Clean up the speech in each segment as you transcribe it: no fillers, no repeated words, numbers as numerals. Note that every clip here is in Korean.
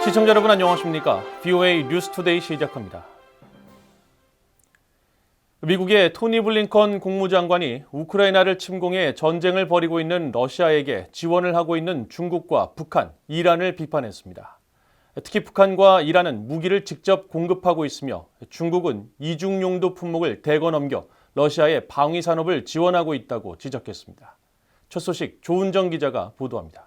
시청자 여러분 안녕하십니까? VOA 뉴스투데이 시작합니다. 미국의 토니 블링컨 국무장관이 우크라이나를 침공해 전쟁을 벌이고 있는 러시아에게 지원을 하고 있는 중국과 북한, 이란을 비판했습니다. 특히 북한과 이란은 무기를 직접 공급하고 있으며 중국은 이중용도 품목을 대거 넘겨 러시아의 방위 산업을 지원하고 있다고 지적했습니다. 첫 소식 조은정 기자가 보도합니다.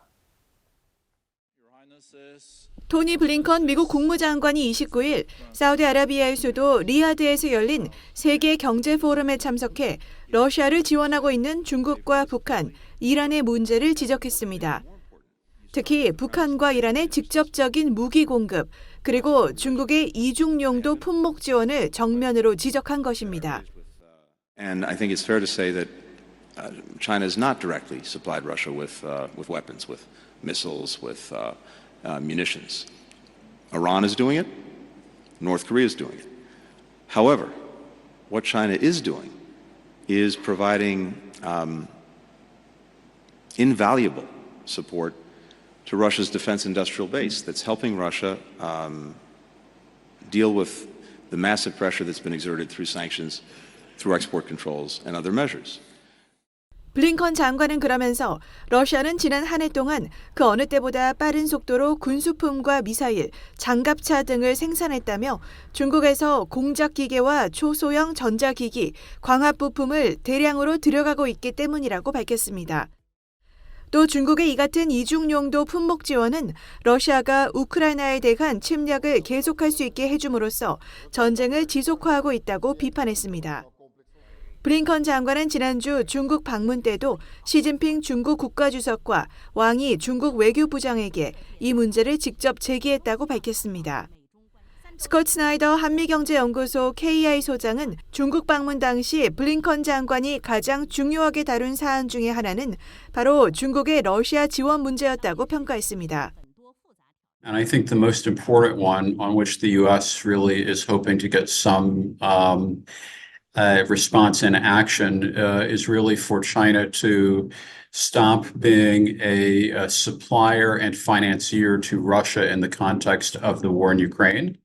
토니 블링컨 미국 국무장관이 29일 사우디아라비아의 수도 리야드에서 열린 세계 경제 포럼에 참석해 러시아를 지원하고 있는 중국과 북한, 이란의 문제를 지적했습니다. 특히 북한과 이란의 직접적인 무기 공급, 그리고 중국의 이중용도 품목 지원을 정면으로 지적한 것입니다. And I think it's fair to say that China has not directly supplied Russia with weapons, with missiles, with munitions. Iran is doing it. North Korea is doing it. However, what China is doing is providing invaluable support to Russia's defense industrial base that's helping Russia deal with the massive pressure that's been exerted through sanctions, through export controls and other measures. 블링컨 장관은 그러면서 러시아는 지난 한 해 동안 그 어느 때보다 빠른 속도로 군수품과 미사일, 장갑차 등을 생산했다며 중국에서 공작 기계와 초소형 전자기기, 광학 부품을 대량으로 들여가고 있기 때문이라고 밝혔습니다. 또 중국의 이 같은 이중용도 품목 지원은 러시아가 우크라이나에 대한 침략을 계속할 수 있게 해줌으로써 전쟁을 지속화하고 있다고 비판했습니다. 블링컨 장관은 지난주 중국 방문 때도 시진핑 중국 국가주석과 왕이 중국 외교부장에게 이 문제를 직접 제기했다고 밝혔습니다. 스콧 스나이더 한미경제연구소 KI 소장은 중국 방문 당시 블링컨 장관이 가장 중요하게 다룬 사안 중에 하나는 바로 중국의 러시아 지원 문제였다고 평가했습니다. And I think the most important one on which the U.S. really is hoping to get some response and action is really for China to stop being a supplier and financier to Russia in the context of the war in Ukraine.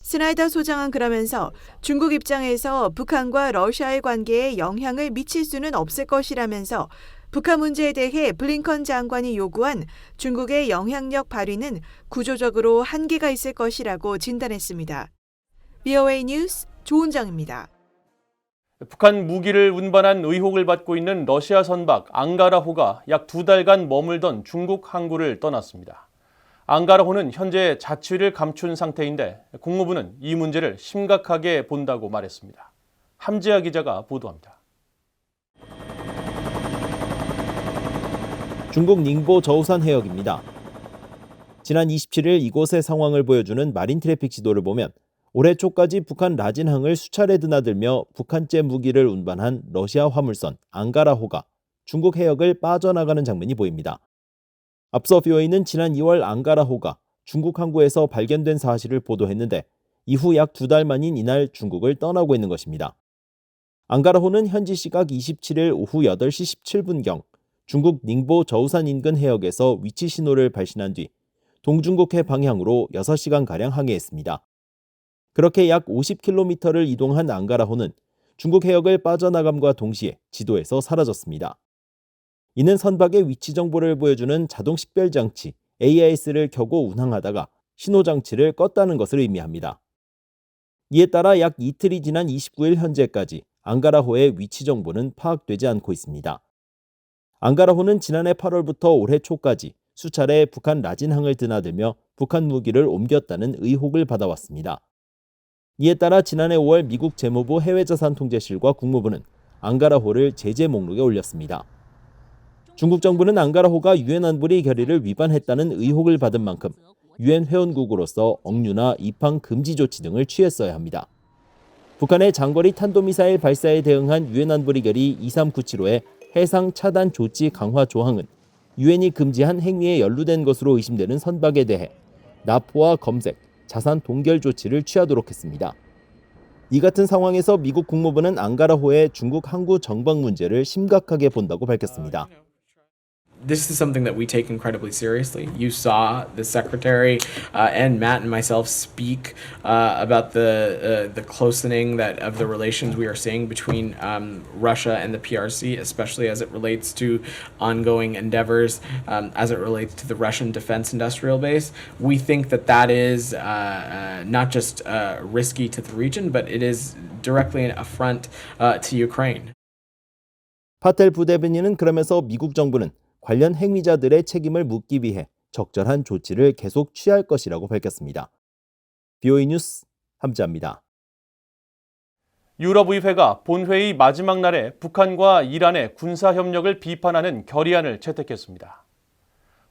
스나이더 소장은 그러면서 중국 입장에서 북한과 러시아의 관계에 영향을 미칠 수는 없을 것이라면서 북한 문제에 대해 블링컨 장관이 요구한 중국의 영향력 발휘는 구조적으로 한계가 있을 것이라고 진단했습니다. VOA 뉴스 조은정입니다. 북한 무기를 운반한 의혹을 받고 있는 러시아 선박 앙가라호가 약 2달간 머물던 중국 항구를 떠났습니다. 앙가라호는 현재 자취를 감춘 상태인데 국무부는 이 문제를 심각하게 본다고 말했습니다. 함지아 기자가 보도합니다. 중국 닝보 저우산 해역입니다. 지난 27일 이곳의 상황을 보여주는 마린 트래픽 지도를 보면 올해 초까지 북한 라진항을 수차례 드나들며 북한제 무기를 운반한 러시아 화물선 앙가라호가 중국 해역을 빠져나가는 장면이 보입니다. 앞서 VOA는 지난 2월 앙가라호가 중국 항구에서 발견된 사실을 보도했는데 이후 약 2달 만인 이날 중국을 떠나고 있는 것입니다. 앙가라호는 현지 시각 27일 오후 8시 17분경 중국 닝보 저우산 인근 해역에서 위치 신호를 발신한 뒤 동중국해 방향으로 6시간가량 항해했습니다. 그렇게 약 50km를 이동한 앙가라호는 중국 해역을 빠져나감과 동시에 지도에서 사라졌습니다. 이는 선박의 위치 정보를 보여주는 자동 식별 장치 AIS를 켜고 운항하다가 신호 장치를 껐다는 것을 의미합니다. 이에 따라 약 이틀이 지난 29일 현재까지 앙가라호의 위치 정보는 파악되지 않고 있습니다. 앙가라호는 지난해 8월부터 올해 초까지 수차례 북한 라진항을 드나들며 북한 무기를 옮겼다는 의혹을 받아왔습니다. 이에 따라 지난해 5월 미국 재무부 해외자산통제실과 국무부는 앙가라호를 제재 목록에 올렸습니다. 중국 정부는 앙가라호가 유엔 안보리 결의를 위반했다는 의혹을 받은 만큼 유엔 회원국으로서 억류나 입항 금지 조치 등을 취했어야 합니다. 북한의 장거리 탄도미사일 발사에 대응한 유엔 안보리 결의 2397호의 해상 차단 조치 강화 조항은 유엔이 금지한 행위에 연루된 것으로 의심되는 선박에 대해 납포와 검색, 자산 동결 조치를 취하도록 했습니다. 이 같은 상황에서 미국 국무부는 앙가라호의 중국 항구 정박 문제를 심각하게 본다고 밝혔습니다. This is something that we take incredibly seriously. You saw the secretary and Matt and myself speak about the closening of the relations we are seeing between Russia and the PRC, especially as it relates to ongoing endeavors, as it relates to the Russian defense industrial base. We think that is not just risky to the region, but it is directly an affront to Ukraine. 파텔 부대변인은 그러면서 미국 정부는 관련 행위자들의 책임을 묻기 위해 적절한 조치를 계속 취할 것이라고 밝혔습니다. BOE 뉴스 함지아입니다. 유럽의회가 본회의 마지막 날에 북한과 이란의 군사협력을 비판하는 결의안을 채택했습니다.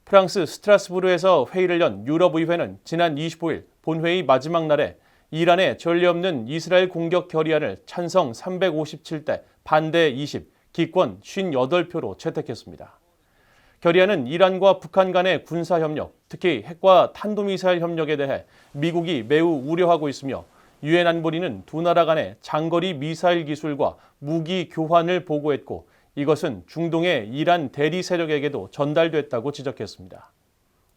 프랑스 스트라스부르에서 회의를 연 유럽의회는 지난 25일 본회의 마지막 날에 이란의 전례 없는 이스라엘 공격 결의안을 찬성 357대, 반대 20, 기권 58표로 채택했습니다. 결의안은 이란과 북한 간의 군사협력, 특히 핵과 탄도미사일 협력에 대해 미국이 매우 우려하고 있으며 유엔 안보리는 두 나라 간의 장거리 미사일 기술과 무기 교환을 보고했고 이것은 중동의 이란 대리 세력에게도 전달됐다고 지적했습니다.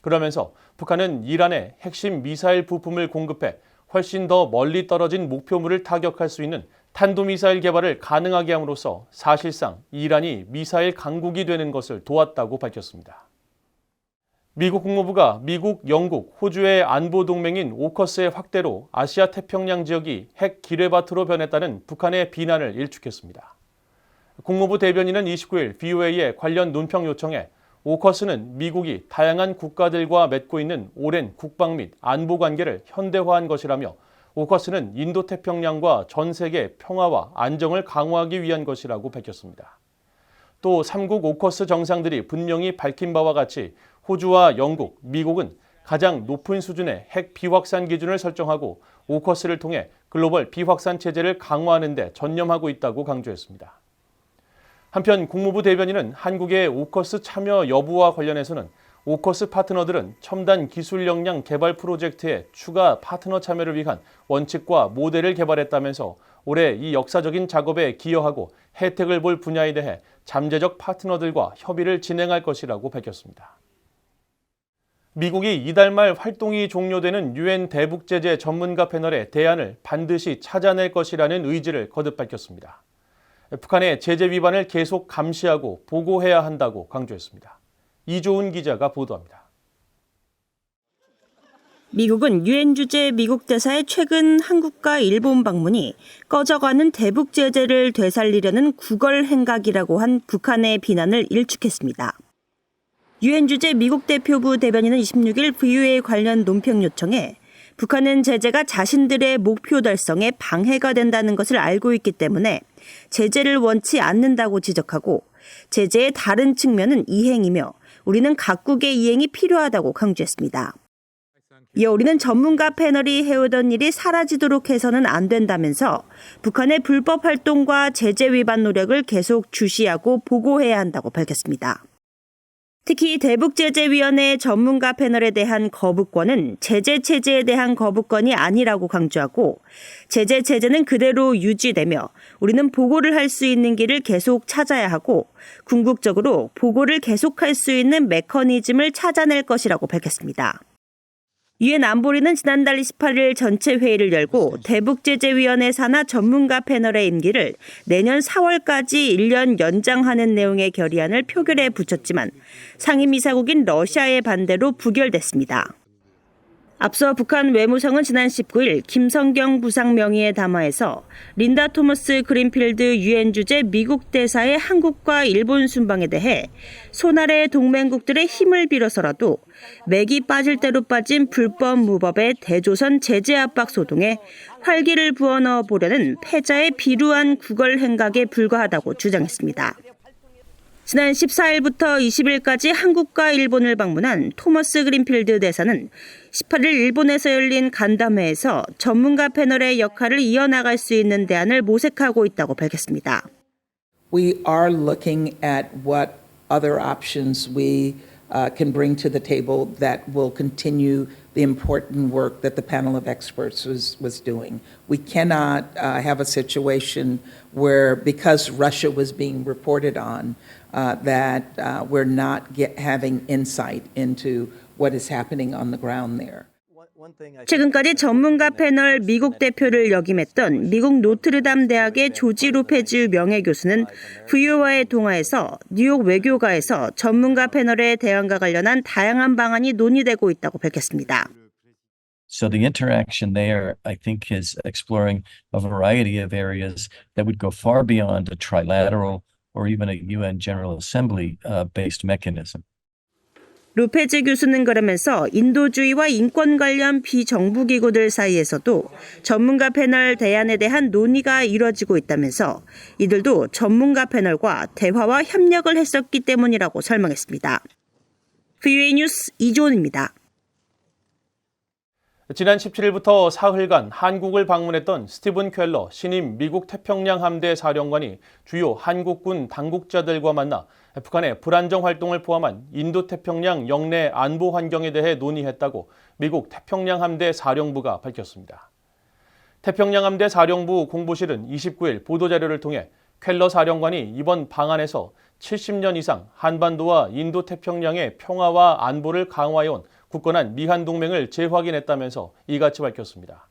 그러면서 북한은 이란에 핵심 미사일 부품을 공급해 훨씬 더 멀리 떨어진 목표물을 타격할 수 있는 탄도미사일 개발을 가능하게 함으로써 사실상 이란이 미사일 강국이 되는 것을 도왔다고 밝혔습니다. 미국 국무부가 미국, 영국, 호주의 안보 동맹인 오커스의 확대로 아시아 태평양 지역이 핵 기뢰밭으로 변했다는 북한의 비난을 일축했습니다. 국무부 대변인은 29일 BOA에 관련 논평 요청에 오커스는 미국이 다양한 국가들과 맺고 있는 오랜 국방 및 안보 관계를 현대화한 것이라며 오커스는 인도태평양과 전 세계 평화와 안정을 강화하기 위한 것이라고 밝혔습니다. 또 3국 오커스 정상들이 분명히 밝힌 바와 같이 호주와 영국, 미국은 가장 높은 수준의 핵 비확산 기준을 설정하고 오커스를 통해 글로벌 비확산 체제를 강화하는 데 전념하고 있다고 강조했습니다. 한편 국무부 대변인은 한국의 오커스 참여 여부와 관련해서는 오커스 파트너들은 첨단 기술 역량 개발 프로젝트에 추가 파트너 참여를 위한 원칙과 모델을 개발했다면서 올해 이 역사적인 작업에 기여하고 혜택을 볼 분야에 대해 잠재적 파트너들과 협의를 진행할 것이라고 밝혔습니다. 미국이 이달 말 활동이 종료되는 유엔 대북 제재 전문가 패널의 대안을 반드시 찾아낼 것이라는 의지를 거듭 밝혔습니다. 북한의 제재 위반을 계속 감시하고 보고해야 한다고 강조했습니다. 이조은 기자가 보도합니다. 미국은 유엔 주재 미국 대사의 최근 한국과 일본 방문이 꺼져가는 대북 제재를 되살리려는 구걸 행각이라고 한 북한의 비난을 일축했습니다. 유엔 주재 미국 대표부 대변인은 26일 VOA 관련 논평 요청에 북한은 제재가 자신들의 목표 달성에 방해가 된다는 것을 알고 있기 때문에 제재를 원치 않는다고 지적하고 제재의 다른 측면은 이행이며 우리는 각국의 이행이 필요하다고 강조했습니다. 이어 우리는 전문가 패널이 해오던 일이 사라지도록 해서는 안 된다면서 북한의 불법 활동과 제재 위반 노력을 계속 주시하고 보고해야 한다고 밝혔습니다. 특히 대북제재위원회 전문가 패널에 대한 거부권은 제재 체제에 대한 거부권이 아니라고 강조하고 제재 체제는 그대로 유지되며 우리는 보고를 할 수 있는 길을 계속 찾아야 하고 궁극적으로 보고를 계속할 수 있는 메커니즘을 찾아낼 것이라고 밝혔습니다. 유엔 안보리는 지난달 28일 전체 회의를 열고 대북제재위원회 산하 전문가 패널의 임기를 내년 4월까지 1년 연장하는 내용의 결의안을 표결에 붙였지만 상임이사국인 러시아의 반대로 부결됐습니다. 앞서 북한 외무성은 지난 19일 김성경 부상 명의의 담화에서 린다 토머스 그린필드 유엔 주재 미국 대사의 한국과 일본 순방에 대해 손아래 동맹국들의 힘을 빌어서라도 맥이 빠질 대로 빠진 불법 무법의 대조선 제재 압박 소동에 활기를 부어넣어 보려는 패자의 비루한 구걸 행각에 불과하다고 주장했습니다. 지난 14일부터 20일까지 한국과 일본을 방문한 토머스 그린필드 대사는 18일 일본에서 열린 간담회에서 전문가 패널의 역할을 이어나갈 수 있는 대안을 모색하고 있다고 밝혔습니다. We are looking at what other options we can bring to the table that will continue the important work that the panel of experts was doing. We cannot have a situation where, because Russia was being reported on, that we're not having insight into what is happening on the ground there. 최근까지 전문가 패널 미국 대표를 역임했던 미국 노트르담 대학의 조지 로페즈 명예교수는 VOA의 통화에서 뉴욕 외교가에서 전문가 패널의 대안과 관련한 다양한 방안이 논의되고 있다고 밝혔습니다. So the interaction there, I think, is exploring a variety of areas that would go far beyond a trilateral or even a UN General Assembly based mechanism. 로페즈 교수는 그러면서 인도주의와 인권 관련 비정부 기구들 사이에서도 전문가 패널 대안에 대한 논의가 이뤄지고 있다면서 이들도 전문가 패널과 대화와 협력을 했었기 때문이라고 설명했습니다. VOA 뉴스 이조은입니다. 지난 17일부터 사흘간 한국을 방문했던 스티븐 켈러 신임 미국 태평양 함대 사령관이 주요 한국군 당국자들과 만나 북한의 불안정 활동을 포함한 인도태평양 영내 안보 환경에 대해 논의했다고 미국 태평양 함대 사령부가 밝혔습니다. 태평양 함대 사령부 공보실은 29일 보도자료를 통해 켈러 사령관이 이번 방안에서 70년 이상 한반도와 인도태평양의 평화와 안보를 강화해온 굳건한 미한 동맹을 재확인했다면서 이같이 밝혔습니다.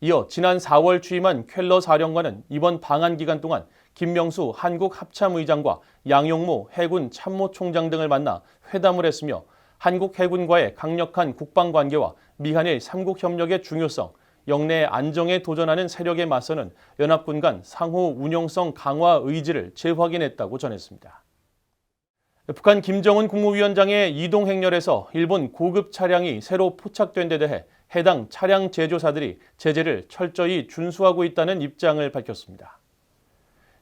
이어 지난 4월 취임한 켈러 사령관은 이번 방한 기간 동안 김명수 한국합참의장과 양용모 해군 참모총장 등을 만나 회담을 했으며 한국 해군과의 강력한 국방관계와 미한일 삼국협력의 중요성, 영내 안정에 도전하는 세력에 맞서는 연합군 간 상호 운용성 강화 의지를 재확인했다고 전했습니다. 북한 김정은 국무위원장의 이동 행렬에서 일본 고급 차량이 새로 포착된 데 대해 해당 차량 제조사들이 제재를 철저히 준수하고 있다는 입장을 밝혔습니다.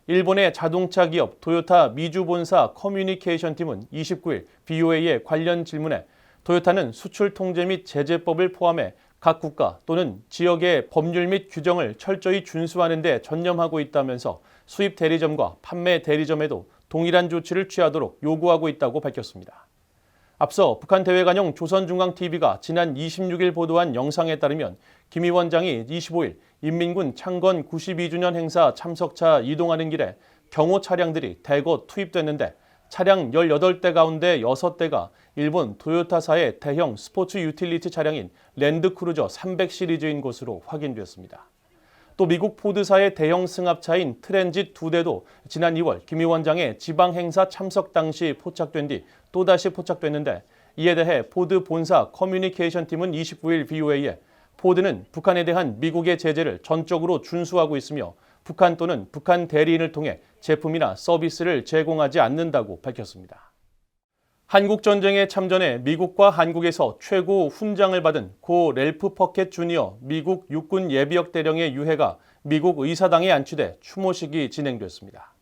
일본의 자동차 기업 토요타 미주 본사 커뮤니케이션 팀은 29일 BOA의 관련 질문에 토요타는 수출 통제 및 제재법을 포함해 각 국가 또는 지역의 법률 및 규정을 철저히 준수하는 데 전념하고 있다면서 수입 대리점과 판매 대리점에도 동일한 조치를 취하도록 요구하고 있다고 밝혔습니다. 앞서 북한 대외관용 조선중앙TV가 지난 26일 보도한 영상에 따르면 김 위원장이 25일 인민군 창건 92주년 행사 참석차 이동하는 길에 경호 차량들이 대거 투입됐는데 차량 18대 가운데 6대가 일본 토요타사의 대형 스포츠 유틸리티 차량인 랜드크루저 300 시리즈인 것으로 확인됐습니다. 또 미국 포드사의 대형 승합차인 트랜짓 2대도 지난 2월 김 위원장의 지방 행사 참석 당시 포착된 뒤 또다시 포착됐는데 이에 대해 포드 본사 커뮤니케이션 팀은 29일 BOA에 포드는 북한에 대한 미국의 제재를 전적으로 준수하고 있으며 북한 또는 북한 대리인을 통해 제품이나 서비스를 제공하지 않는다고 밝혔습니다. 한국전쟁에 참전해 미국과 한국에서 최고 훈장을 받은 고 렐프 퍼켓 주니어 미국 육군 예비역 대령의 유해가 미국 의사당에 안치돼 추모식이 진행됐습니다.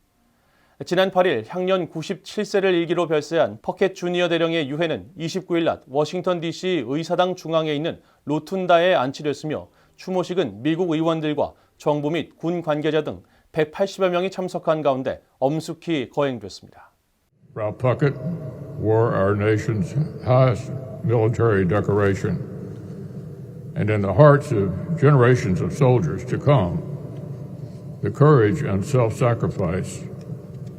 지난 8일 향년 97세를 일기로 별세한 퍼켓 주니어 대령의 유해는 29일 낮 워싱턴 DC 의사당 중앙에 있는 로툰다에 안치됐으며 추모식은 미국 의원들과 정부 및 군 관계자 등 180여 명이 참석한 가운데 엄숙히 거행됐습니다. Ralph Puckett wore our nation's highest military decoration, and in the hearts of generations of soldiers to come, the courage and self-sacrifice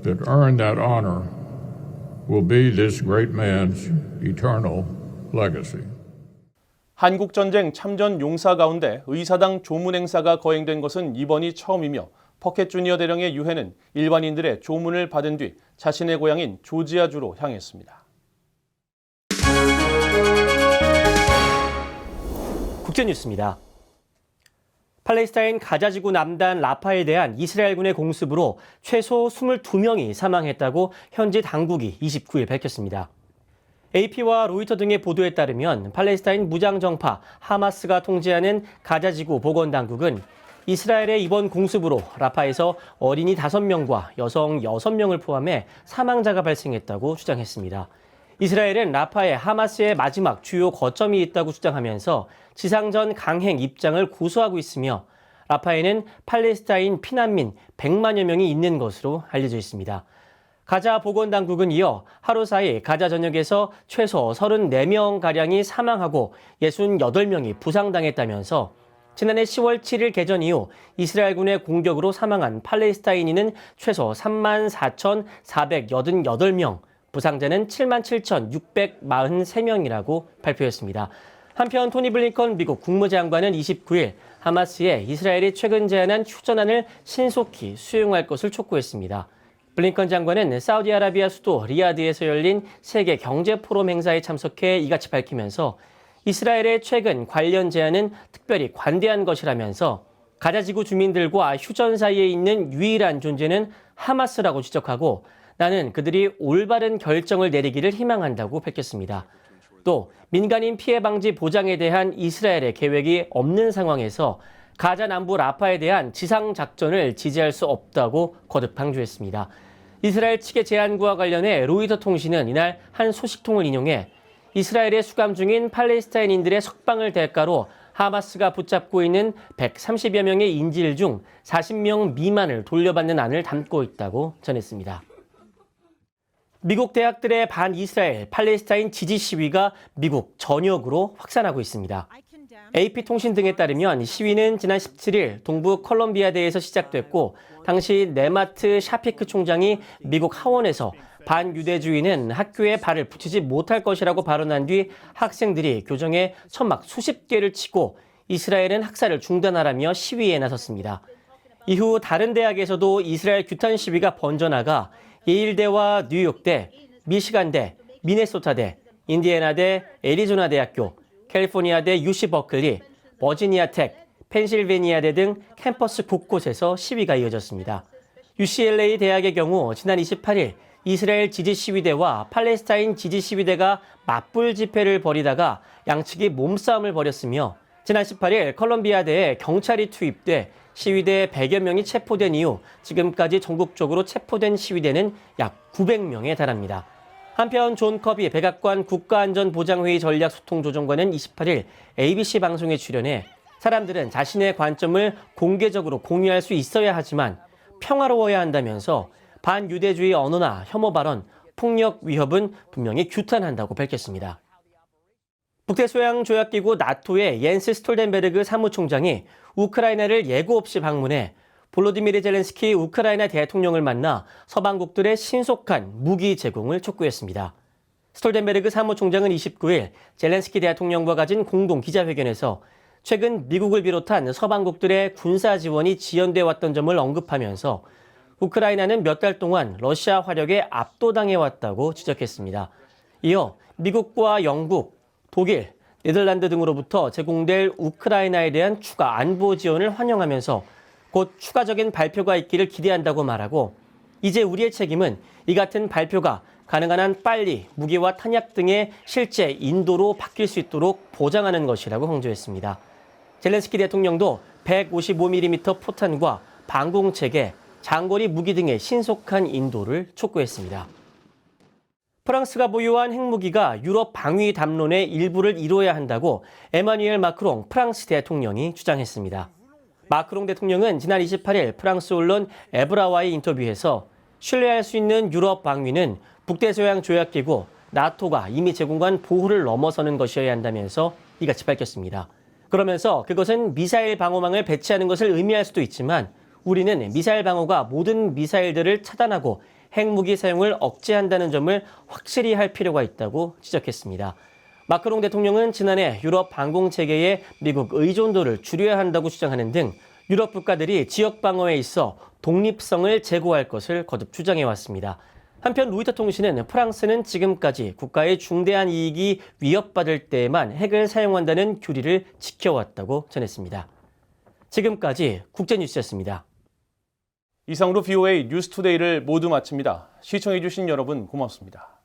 that earned that honor will be this great man's eternal legacy. 한국전쟁 참전 용사 가운데 의사당 조문 행사가 거행된 것은 이번이 처음이며 퍼켓 주니어 대령의 유해는 일반인들의 조문을 받은 뒤 자신의 고향인 조지아주로 향했습니다. 국제뉴스입니다. 팔레스타인 가자지구 남단 라파에 대한 이스라엘군의 공습으로 최소 22명이 사망했다고 현지 당국이 29일 밝혔습니다. AP와 로이터 등의 보도에 따르면 팔레스타인 무장정파 하마스가 통제하는 가자지구 보건당국은 이스라엘의 이번 공습으로 라파에서 어린이 5명과 여성 6명을 포함해 사망자가 발생했다고 주장했습니다. 이스라엘은 라파에 하마스의 마지막 주요 거점이 있다고 주장하면서 지상전 강행 입장을 고수하고 있으며 라파에는 팔레스타인 피난민 100만여 명이 있는 것으로 알려져 있습니다. 가자 보건당국은 이어 하루 사이 가자 전역에서 최소 34명가량이 사망하고 68명이 부상당했다면서 지난해 10월 7일 개전 이후 이스라엘군의 공격으로 사망한 팔레스타인인은 최소 34,488명, 부상자는 77,643명이라고 발표했습니다. 한편 토니 블링컨 미국 국무장관은 29일 하마스에 이스라엘이 최근 제안한 휴전안을 신속히 수용할 것을 촉구했습니다. 블링컨 장관은 사우디아라비아 수도 리야드에서 열린 세계 경제 포럼 행사에 참석해 이같이 밝히면서 이스라엘의 최근 관련 제안은 특별히 관대한 것이라면서 가자 지구 주민들과 휴전 사이에 있는 유일한 존재는 하마스라고 지적하고 나는 그들이 올바른 결정을 내리기를 희망한다고 밝혔습니다. 또 민간인 피해 방지 보장에 대한 이스라엘의 계획이 없는 상황에서 가자 남부 라파에 대한 지상 작전을 지지할 수 없다고 거듭 강조했습니다. 이스라엘 측의 제안과 관련해 로이터 통신은 이날 한 소식통을 인용해 이스라엘에 수감 중인 팔레스타인인들의 석방을 대가로 하마스가 붙잡고 있는 130여 명의 인질 중 40명 미만을 돌려받는 안을 담고 있다고 전했습니다. 미국 대학들의 반이스라엘 팔레스타인 지지 시위가 미국 전역으로 확산하고 있습니다. AP통신 등에 따르면 시위는 지난 17일 동부 컬럼비아대에서 시작됐고 당시 네마트 샤피크 총장이 미국 하원에서 반유대주의는 학교에 발을 붙이지 못할 것이라고 발언한 뒤 학생들이 교정에 천막 수십 개를 치고 이스라엘은 학살을 중단하라며 시위에 나섰습니다. 이후 다른 대학에서도 이스라엘 규탄 시위가 번져나가 예일대와 뉴욕대, 미시간대, 미네소타대, 인디애나대, 애리조나대학교, 캘리포니아대 UC 버클리, 버지니아텍, 펜실베니아대 등 캠퍼스 곳곳에서 시위가 이어졌습니다. UCLA 대학의 경우 지난 28일 이스라엘 지지 시위대와 팔레스타인 지지 시위대가 맞불 집회를 벌이다가 양측이 몸싸움을 벌였으며 지난 18일 컬럼비아대에 경찰이 투입돼 시위대 100여 명이 체포된 이후 지금까지 전국적으로 체포된 시위대는 약 900명에 달합니다. 한편 존 커비 백악관 국가안전보장회의 전략소통조정관은 28일 ABC 방송에 출연해 사람들은 자신의 관점을 공개적으로 공유할 수 있어야 하지만 평화로워야 한다면서 반유대주의 언어나 혐오 발언, 폭력 위협은 분명히 규탄한다고 밝혔습니다. 북대서양조약기구 나토의 옌스 스톨텐베르그 사무총장이 우크라이나를 예고 없이 방문해 볼로디미르 젤렌스키 우크라이나 대통령을 만나 서방국들의 신속한 무기 제공을 촉구했습니다. 스톨텐베르그 사무총장은 29일 젤렌스키 대통령과 가진 공동 기자회견에서 최근 미국을 비롯한 서방국들의 군사 지원이 지연돼 왔던 점을 언급하면서 우크라이나는 몇 달 동안 러시아 화력에 압도당해왔다고 지적했습니다. 이어 미국과 영국, 독일, 네덜란드 등으로부터 제공될 우크라이나에 대한 추가 안보 지원을 환영하면서 곧 추가적인 발표가 있기를 기대한다고 말하고 이제 우리의 책임은 이 같은 발표가 가능한 한 빨리 무기와 탄약 등의 실제 인도로 바뀔 수 있도록 보장하는 것이라고 강조했습니다. 젤렌스키 대통령도 155mm 포탄과 방공체계, 장거리 무기 등의 신속한 인도를 촉구했습니다. 프랑스가 보유한 핵무기가 유럽 방위 담론의 일부를 이뤄야 한다고 에마뉘엘 마크롱 프랑스 대통령이 주장했습니다. 마크롱 대통령은 지난 28일 프랑스 언론 에브라와의 인터뷰에서 신뢰할 수 있는 유럽 방위는 북대서양 조약기구 나토가 이미 제공한 보호를 넘어서는 것이어야 한다면서 이같이 밝혔습니다. 그러면서 그것은 미사일 방어망을 배치하는 것을 의미할 수도 있지만 우리는 미사일 방어가 모든 미사일들을 차단하고 핵무기 사용을 억제한다는 점을 확실히 할 필요가 있다고 지적했습니다. 마크롱 대통령은 지난해 유럽 방공체계의 미국 의존도를 줄여야 한다고 주장하는 등 유럽 국가들이 지역 방어에 있어 독립성을 제고할 것을 거듭 주장해왔습니다. 한편 로이터 통신은 프랑스는 지금까지 국가의 중대한 이익이 위협받을 때에만 핵을 사용한다는 규리를 지켜왔다고 전했습니다. 지금까지 국제뉴스였습니다. 이상으로 VOA 뉴스투데이를 모두 마칩니다. 시청해주신 여러분 고맙습니다.